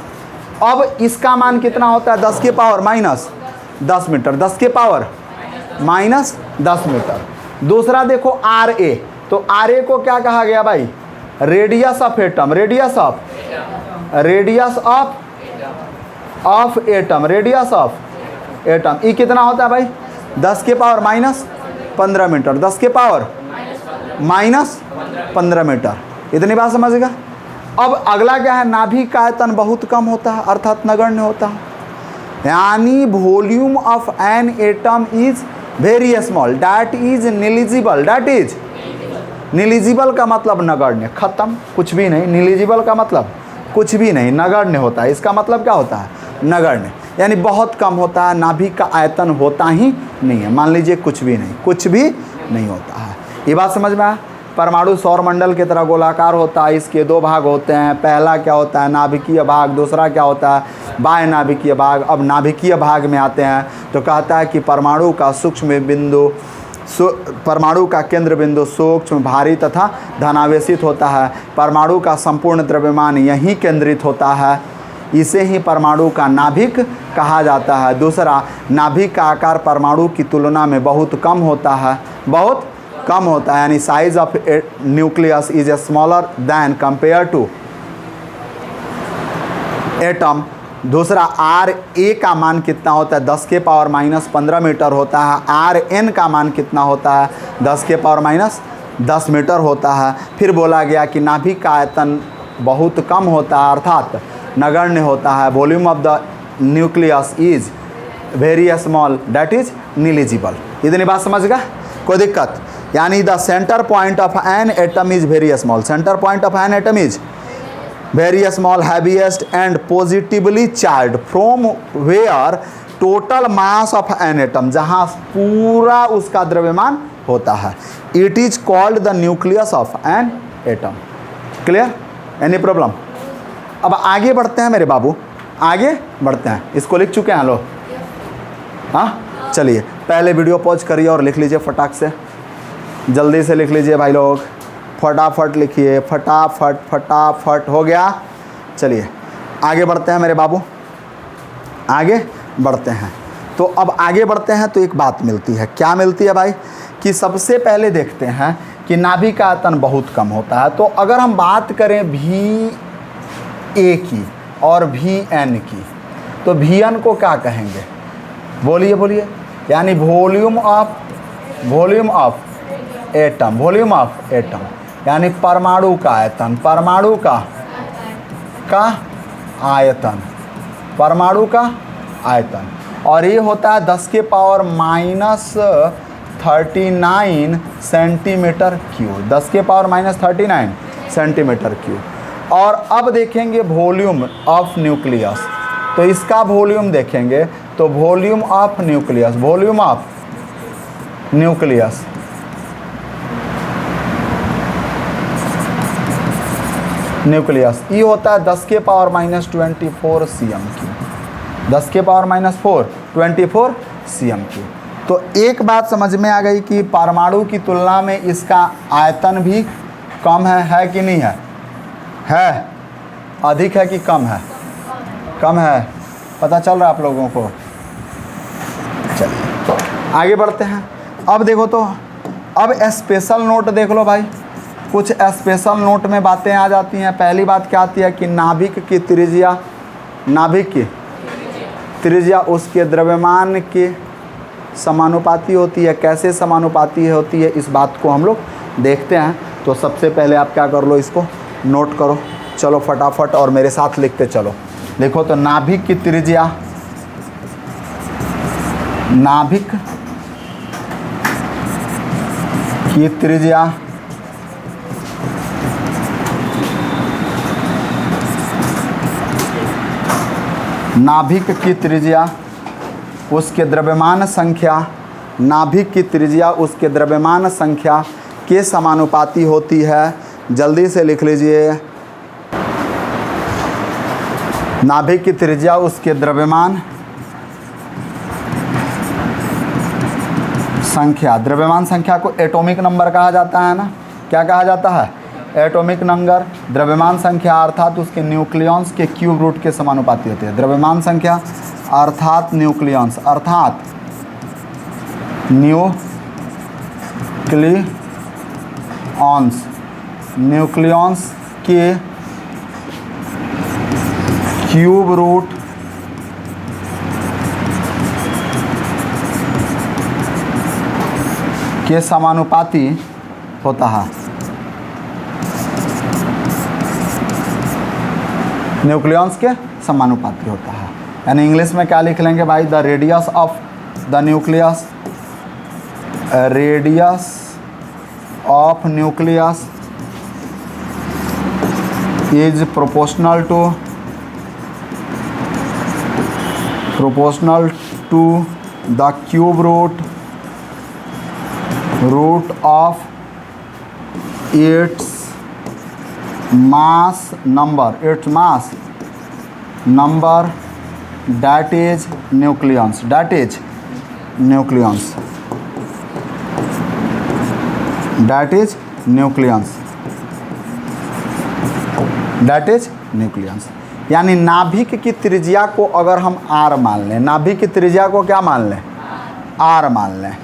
S1: अब इसका मान कितना होता है? 10 के पावर माइनस 10 मीटर, 10 के पावर माइनस 10 मीटर। दूसरा देखो Ra, तो Ra को क्या कहा गया भाई? Radius of atom, radius of atom, radius of atom. ये कितना होता है भाई? 10 के पावर माइनस 15 मीटर, 10 के पावर माइनस 15 मीटर। इतनी बात समझेगा। अब अगला क्या है? नाभिक का आयतन बहुत कम होता है, अर्थात नगण्य होता है, यानी volume of an atom is very small, that is negligible, that is negligible का मतलब नगण्य, खत्म, कुछ भी नहीं। निलिजिबल का मतलब कुछ भी नहीं, नगण्य होता है। इसका मतलब क्या होता है? नगण्य। यानी बहुत कम होता है, नाभिक का आयतन होता ही नहीं है। मान लीजिए कुछ भी नहीं होता है। ये बात समझ में आया। परमाणु सौरमंडल की तरह गोलाकार होता है, इसके दो भाग होते हैं। पहला क्या होता है, नाभिकीय भाग, दूसरा क्या होता है, बाह्य नाभिकीय भाग। अब नाभिकीय भाग में आते हैं तो कहता है कि परमाणु का सूक्ष्म बिंदु, परमाणु का केंद्र बिंदु सूक्ष्म, भारी तथा धनावेशित होता है। परमाणु का संपूर्ण द्रव्यमान यहीं केंद्रित होता है, इसे ही परमाणु का नाभिक कहा जाता है। दूसरा, नाभिक का आकार परमाणु की तुलना में बहुत कम होता है, बहुत कम होता है, यानी size of nucleus is smaller than compare to atom. दूसरा, आर ए का मान कितना होता है, 10 के पावर माइनस 15 मीटर होता है। आर एन का मान कितना होता है, 10 के पावर माइनस 10 मीटर होता है। फिर बोला गया कि नाभिक का आयतन बहुत कम होता है, अर्थात नगण्य होता है। Volume of the nucleus is very small, that is negligible. इतनी बात समझ गया, कोई दिक्कत? यानी the centre point of an atom is very small, centre point of an atom is very small, heaviest and positively charged from where total mass of an atom, जहाँ पूरा उसका द्रव्यमान होता है। It is called the nucleus of an atom. Clear? Any problem? अब आगे बढ़ते हैं मेरे बाबू, आगे बढ़ते हैं। इसको लिख चुके हैं लोग? हाँ, चलिए पहले वीडियो पॉज करिए और लिख लीजिए फटाक से, जल्दी से लिख लीजिए भाई लोग, फटाफट लिखिए, फटाफट फटाफट। हो गया? चलिए आगे बढ़ते हैं मेरे बाबू, आगे बढ़ते हैं। तो अब आगे बढ़ते हैं तो एक बात मिलती है, क्या मिलती है भाई, कि सबसे पहले देखते हैं कि नाभिक का आयतन बहुत कम होता है। तो अगर हम बात करें वी ए की और वी एन की, तो वी एन को क्या कहेंगे, बोलिए बोलिए? यानी volume of atom, volume of atom यानी परमाणु का आयतन, परमाणु का आयतन, परमाणु का आयतन। और ये होता है 10 के पावर माइनस 39 सेंटीमीटर क्यूब, 10 के पावर माइनस 39 सेंटीमीटर क्यूब। और अब देखेंगे वॉल्यूम ऑफ न्यूक्लियस, तो इसका वॉल्यूम देखेंगे तो volume of nucleus, volume of nucleus ये होता है 10 के पावर माइनस 24 cm क्यूब, 10 के पावर माइनस 24 cm क्यूब। तो एक बात समझ में आ गई कि परमाणु की तुलना में इसका आयतन भी कम है कि नहीं है? है, अधिक है कि कम है? कम है, पता चल रहा है आप लोगों को? चलिए आगे बढ़ते हैं। अब देखो तो, अब स्पेशल नोट देख लो भाई, कुछ स्पेशल नोट में बातें आ जाती हैं। पहली बात क्या आती है कि नाभिक की त्रिज्या, नाभिक की त्रिज्या उसके द्रव्यमान के समानुपाती होती है। कैसे समानुपाती होती है, इस बात को हम लोग देखते हैं। तो सबसे पहले आप क्या कर लो, इसको नोट करो, चलो फटाफट और मेरे साथ लिखते चलो। देखो तो नाभिक की त्रिज्या, नाभिक की त्रिज्या नाभिक की त्रिज्या उसके द्रव्यमान संख्या, नाभिक की त्रिज्या उसके द्रव्यमान संख्या के समानुपाती होती है। जल्दी से लिख लीजिए, नाभिक की त्रिज्या उसके द्रव्यमान संख्या, द्रव्यमान संख्या को एटॉमिक नंबर कहा जाता है ना, क्या कहा जाता है? Atomic number. द्रव्यमान संख्या अर्थात उसके न्यूक्लियॉन्स के क्यूब रूट के समानुपाती होती है। द्रव्यमान संख्या अर्थात न्यूक्लियॉन्स, अर्थात न्यूक्लियॉन्स के क्यूब रूट के समानुपाती होता है। न्यूक्लियॉन्स के समानुपाती होता है। यानी इंग्लिश में क्या लिख लेंगे भाई, the radius of the nucleus, radius of nucleus is proportional to proportional to the cube root of its mass number that is nucleons यानी नाभिक की त्रिज्या को अगर हम r मान लें, नाभिक की त्रिज्या को क्या मान लें, r मान लें,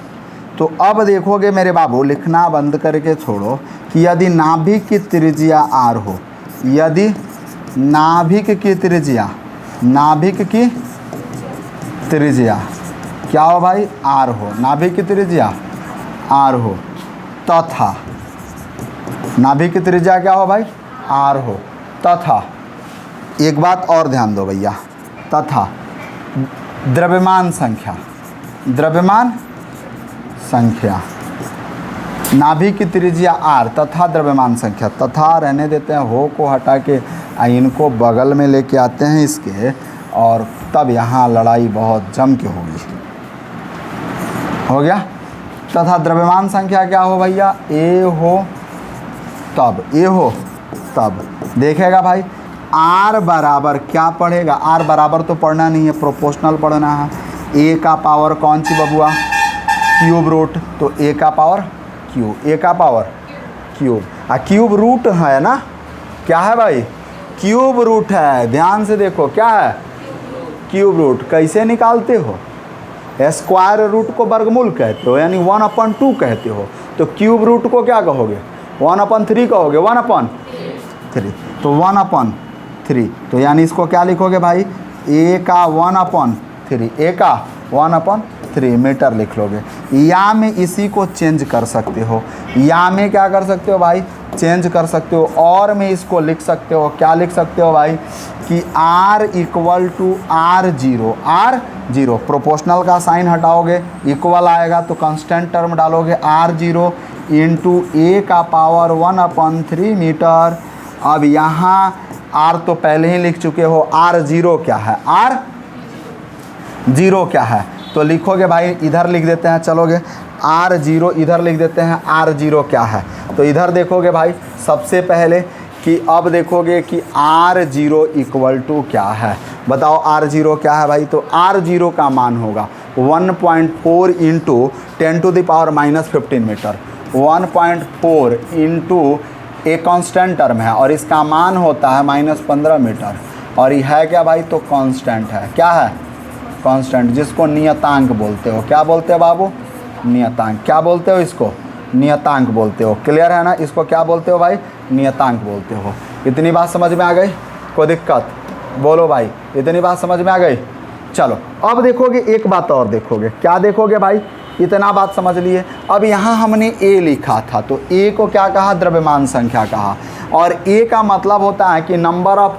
S1: तो अब देखोगे मेरे बाबू, लिखना बंद करके छोड़ो कि यदि नाभिक की त्रिज्या r हो, यदि नाभिक की त्रिज्या क्या हो भाई, r हो, नाभिक की त्रिज्या r हो, तथा नाभिक की त्रिज्या क्या हो भाई, r हो, तथा एक बात और ध्यान दो भैया, तथा द्रव्यमान संख्या नाभिक की त्रिज्या r तथा द्रव्यमान संख्या, तथा रहने देते हैं, हो को हटा के इनको बगल में लेके आते हैं इसके, और तब यहाँ लड़ाई बहुत जम के होगी। हो गया, तथा द्रव्यमान संख्या क्या हो भैया, a हो तब देखेगा भाई r बराबर क्या पढ़ेगा, r बराबर तो पढ़ना नहीं है, प्रोपोर्शनल पढ़ना है। a का पावर कौन सी बबुआ, क्यूब रूट, तो a का पावर क्यूब, क्यूब रूट है ना, क्या है भाई, क्यूब रूट है, ध्यान से देखो क्या है, क्यूब रूट। कैसे निकालते हो, स्क्वायर रूट को वर्गमूल कहते हो, यानी 1/2 कहते हो, तो क्यूब रूट को क्या कहोगे, 1/3 कहोगे, 1/3, तो 1/3, तो यानी इसको क्या लिखोगे भाई, a का 1/3 मीटर लिख लोगे। या में इसी को चेंज कर सकते हो, या में क्या कर सकते हो भाई, चेंज कर सकते हो, और में इसको लिख सकते हो, क्या लिख सकते हो भाई, कि r = r0, प्रोपोर्शनल का साइन हटाओगे, इक्वल आएगा तो कांस्टेंट टर्म डालोगे, r0 × a का पावर 1/3 मीटर। अब यहाँ r तो पहले ही लिख चुके हो, r0 क्या है, r0 क्या है, तो लिखोगे भाई, इधर लिख देते हैं, चलोगे r0 इधर लिख देते हैं, r0 क्या है, तो इधर देखोगे भाई सबसे पहले कि अब देखोगे कि r0 = क्या है, बताओ r0 क्या है भाई, तो r0 का मान होगा 1.4 × 10⁻⁻15 मीटर, 1.4 × एक कांस्टेंट टर्म है और इसका मान होता है -15 मीटर, और यह है क्या भाई, तो कांस्टेंट है, क्या है, कांस्टेंट, जिसको नियतांक बोलते हो, क्या बोलते हो बाबू, नियतांक, क्या बोलते हो इसको, नियतांक बोलते हो, क्लियर है ना, इसको क्या बोलते हो भाई, नियतांक बोलते हो। इतनी बात समझ में आ गई, कोई दिक्कत, बोलो भाई, इतनी बात समझ में आ गई। चलो अब देखोगे एक बात और देखोगे, क्या देखोगे भाई, इतना बात समझ लिए। अब यहाँ हमने a लिखा था, तो a को क्या कहा, द्रव्यमान संख्या कहा, और a का मतलब होता है कि number of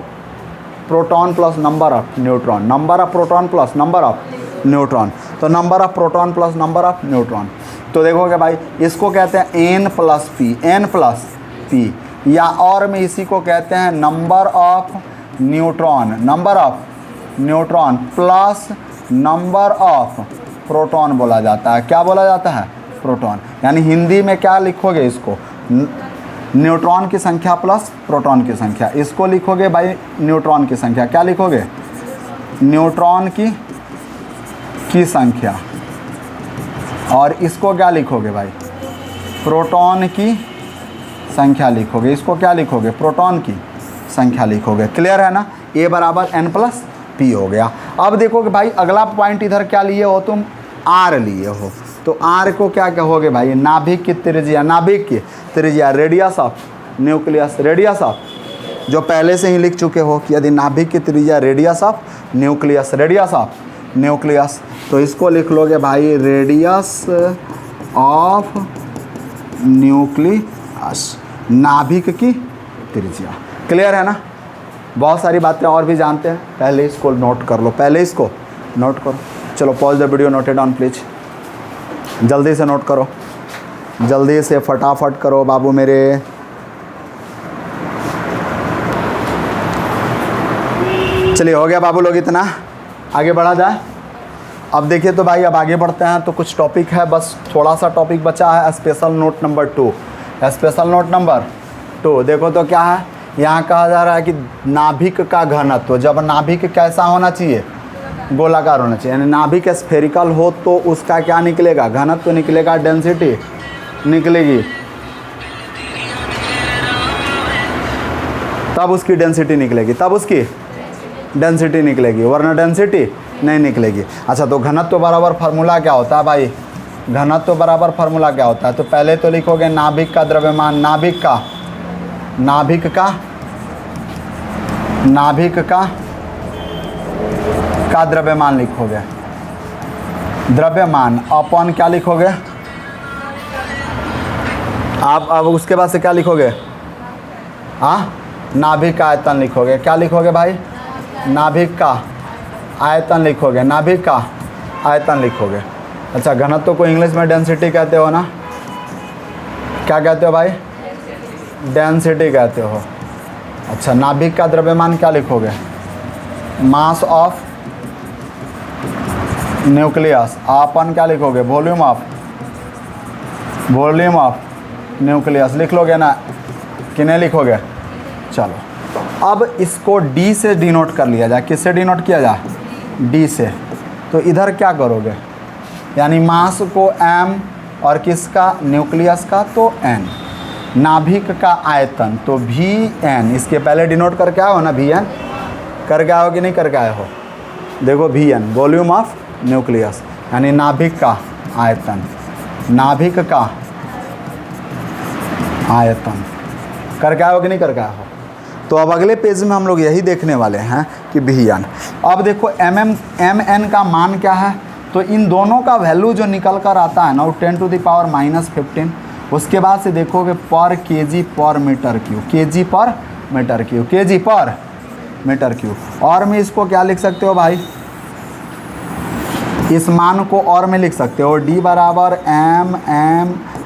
S1: proton plus number of neutron, number of proton plus number of neutron, तो number of proton plus number of neutron, तो देखोगे भाई इसको कहते हैं n + p, या और में इसी को कहते हैं number of neutron plus number of proton बोला जाता है, क्या बोला जाता है, प्रोटॉन। यानी हिंदी में क्या लिखोगे इसको, न्यूट्रॉन की संख्या प्लस प्रोटॉन की संख्या, इसको लिखोगे भाई न्यूट्रॉन की संख्या, क्या लिखोगे, न्यूट्रॉन की संख्या, और इसको क्या लिखोगे भाई, प्रोटॉन की संख्या लिखोगे, इसको क्या लिखोगे, प्रोटॉन की संख्या लिखोगे, क्लियर है ना, a = n + p हो गया। अब देखोगे भाई अगला पॉइंट इधर क्या लिए हो तुम, r लिए हो, तो r को क्या कहोगे भाई, नाभिक की त्रिज्या, radius of nucleus, radius of, जो पहले से ही लिख चुके हो कि यदि नाभिक की त्रिज्या रेडियस ऑफ न्यूक्लियस, तो इसको लिख लोगे भाई, रेडियस ऑफ न्यूक्लियस, नाभिक की त्रिज्या, क्लियर है ना। बहुत सारी बातें और भी जानते हैं, पहले इसको नोट कर लो, चलो pause the video, note it down please, जल्दी से नोट करो, जल्दी से फटाफट करो बाबू मेरे। चलिए हो गया बाबू लोग इतना, आगे बढ़ा जाए। अब देखिए तो भाई अब आगे बढ़ते हैं, तो कुछ टॉपिक है, बस थोड़ा सा टॉपिक बचा है। Special note number 2, special note number 2 देखो तो क्या है, यहाँ कहा जा रहा है कि नाभिक का घनत्व, जब नाभिक कैसा होना चाहिए, गोलाकार होना चाहिए, यानी नाभिक स्फेरिकल हो तो उसका क्या निकलेगा, घनत्व निकलेगा, डेंसिटी निकलेगी, तब उसकी डेंसिटी निकलेगी, तब उसकी डेंसिटी निकलेगी, वरना डेंसिटी नहीं निकलेगी। अच्छा, तो घनत्व बराबर फार्मूला क्या होता है भाई, घनत्व बराबर फार्मूला क्या होता है, तो पहले तो लिखोगे नाभिक का द्रव्यमान, नाभिक का द्रव्यमान लिखोगे, द्रव्यमान अपॉन क्या लिखोगे आप, अब उसके बाद से क्या लिखोगे, नाभिक का आयतन लिखोगे, क्या लिखोगे भाई, नाभिक का आयतन लिखोगे, नाभिक का आयतन लिखोगे। अच्छा, घनत्व को इंग्लिश में डेंसिटी कहते हो ना, क्या कहते हो भाई, डेंसिटी कहते हो। अच्छा, नाभिक का द्रव्यमान क्या लिखोगे, मास ऑफ न्यूक्लियस अपन क्या लिखोगे, वॉल्यूम ऑफ न्यूक्लियस लिख लोगे ना कि नहीं लिखोगे। चलो, अब इसको डी से डिनोट कर लिया जाए, किससे डिनोट किया जाए, डी से। तो इधर क्या करोगे, यानी मास को m और किसका, न्यूक्लियस का, तो n, नाभिक का आयतन तो Vn, इसके पहले डिनोट करके आए हो ना, Vn करके आए हो कि नहीं करके आए हो, देखो Vn वॉल्यूम ऑफ न्यूक्लियस, यानी नाभिक का आयतन, नाभिक का आयतन करके आए हो कि नहीं करके आए हो। तो अब अगले पेज में हम लोग यही देखने वाले हैं कि Vn। अब देखो Mn का मान क्या है, तो इन दोनों का वैल्यू जो निकल कर आता है ना, वो 10⁻⁻15। उसके बाद से देखोगे पर kg पर मीटर क्यूब, kg पर मीटर क्यूब, kg पर मीटर क्यूब। और में इसको क्या लिख सकते हो भाई, इस मान को और में लिख सकते हो, d बराबर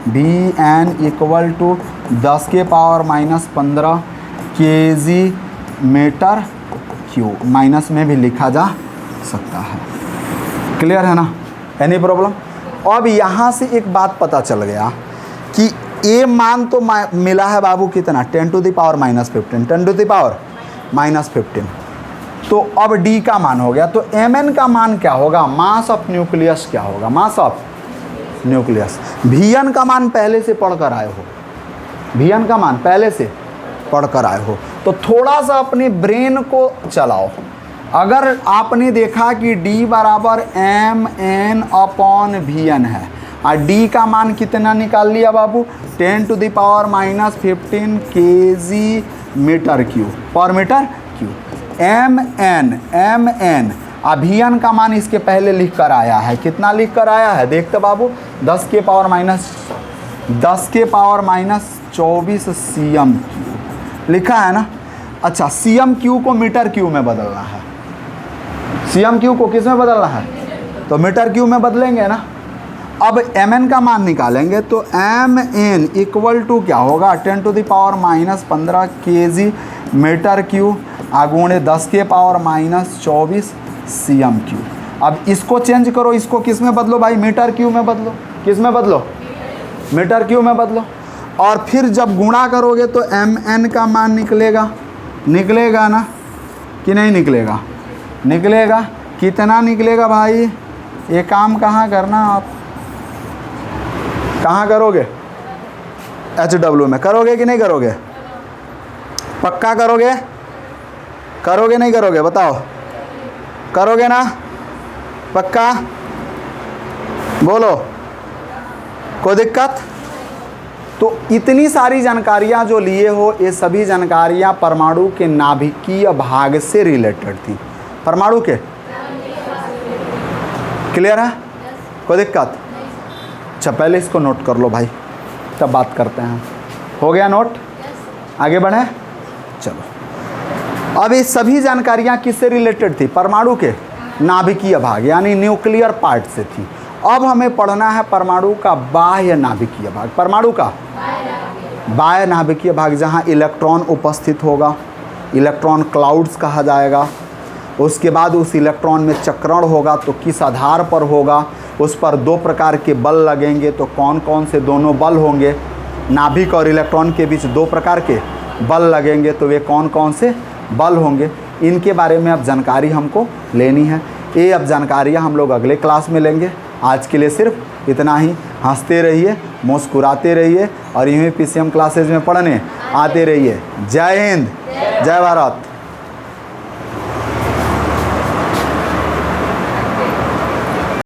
S1: Vn equal to 10⁻⁻15 kg metre cube, minus में भी लिखा जा सकता है। क्लियर है ना, एनी प्रॉब्लम। अब यहाँ से एक बात पता चल गया कि ए मान तो मिला है बाबू कितना, 10⁻⁻15, 10⁻⁻15। तो अब डी का मान हो गया, तो mn का मान क्या होगा, मास ऑफ न्यूक्लियस क्या होगा, मास ऑफ न्यूक्लियस। Vn का मान पहले से पढ़कर आए हो, Vn का मान पहले से पढ़कर आए हो, तो थोड़ा सा अपने ब्रेन को चलाओ। अगर आपने देखा कि d बराबर mn/Vn है और d का मान कितना निकाल लिया बाबू, 10⁻⁻15 kg मीटर क्यूब पर मीटर क्यूब। mn Vn का मान इसके पहले लिख कर आया है, कितना लिख कर आया है देखते बाबू, 10⁻24 cm लिखा है ना। अच्छा, cm³ को मीटर क्यूब में बदलना है, cm³ को किस में बदलना है, तो मीटर क्यूब में बदलेंगे ना। अब mn का मान निकालेंगे, तो mn इक्वल टू क्या होगा, 10⁻⁻15 kg मीटर क्यूब आगुणे 10⁻⁻24 cm³। अब इसको चेंज करो, इसको किस में बदलो भाई, मीटर क्यूब में बदलो, किस में बदलो, मीटर क्यूब में बदलो। और फिर जब गुणा करोगे तो mn का मान निकलेगा ना कि नहीं निकलेगा, निकलेगा। कितना निकलेगा भाई, ये काम कहाँ करना, आप कहाँ करोगे, HW में करोगे कि नहीं करोगे, पक्का करोगे, करोगे नहीं करोगे, बताओ, करोगे ना, पक्का बोलो, कोई दिक्कत। तो इतनी सारी जानकारियाँ जो लिए हो, ये सभी जानकारियाँ परमाणु के नाभिकीय भाग से रिलेटेड थी, परमाणु के। क्लियर है, कोई दिक्कत। अच्छा, पहले इसको नोट कर लो भाई, तब बात करते हैं। हो गया नोट, आगे बढ़े। चलो, अब ये सभी जानकारियाँ किससे रिलेटेड थी, परमाणु के नाभिकीय भाग यानी न्यूक्लियर पार्ट से थी। अब हमें पढ़ना है परमाणु का बाह्य नाभिकीय भाग, परमाणु का बाह्य नाभिकीय भाग, जहाँ इलेक्ट्रॉन उपस्थित होगा, इलेक्ट्रॉन क्लाउड्स कहा जाएगा। उसके बाद उस इलेक्ट्रॉन में चक्रण होगा तो किस आधार पर होगा, उस पर 2 प्रकार के बल लगेंगे तो कौन कौन से दोनों बल होंगे, नाभिक और इलेक्ट्रॉन के बीच 2 प्रकार के बल लगेंगे तो वे कौन कौन से बल होंगे, इनके बारे में अब जानकारी हमको लेनी है। ये अब जानकारियाँ हम लोग अगले क्लास में लेंगे। आज के लिए सिर्फ इतना ही। हंसते रहिए, मुस्कुराते रहिए और यूँ ही PCM क्लासेज में पढ़ने आते रहिए। जय हिंद, जय भारत।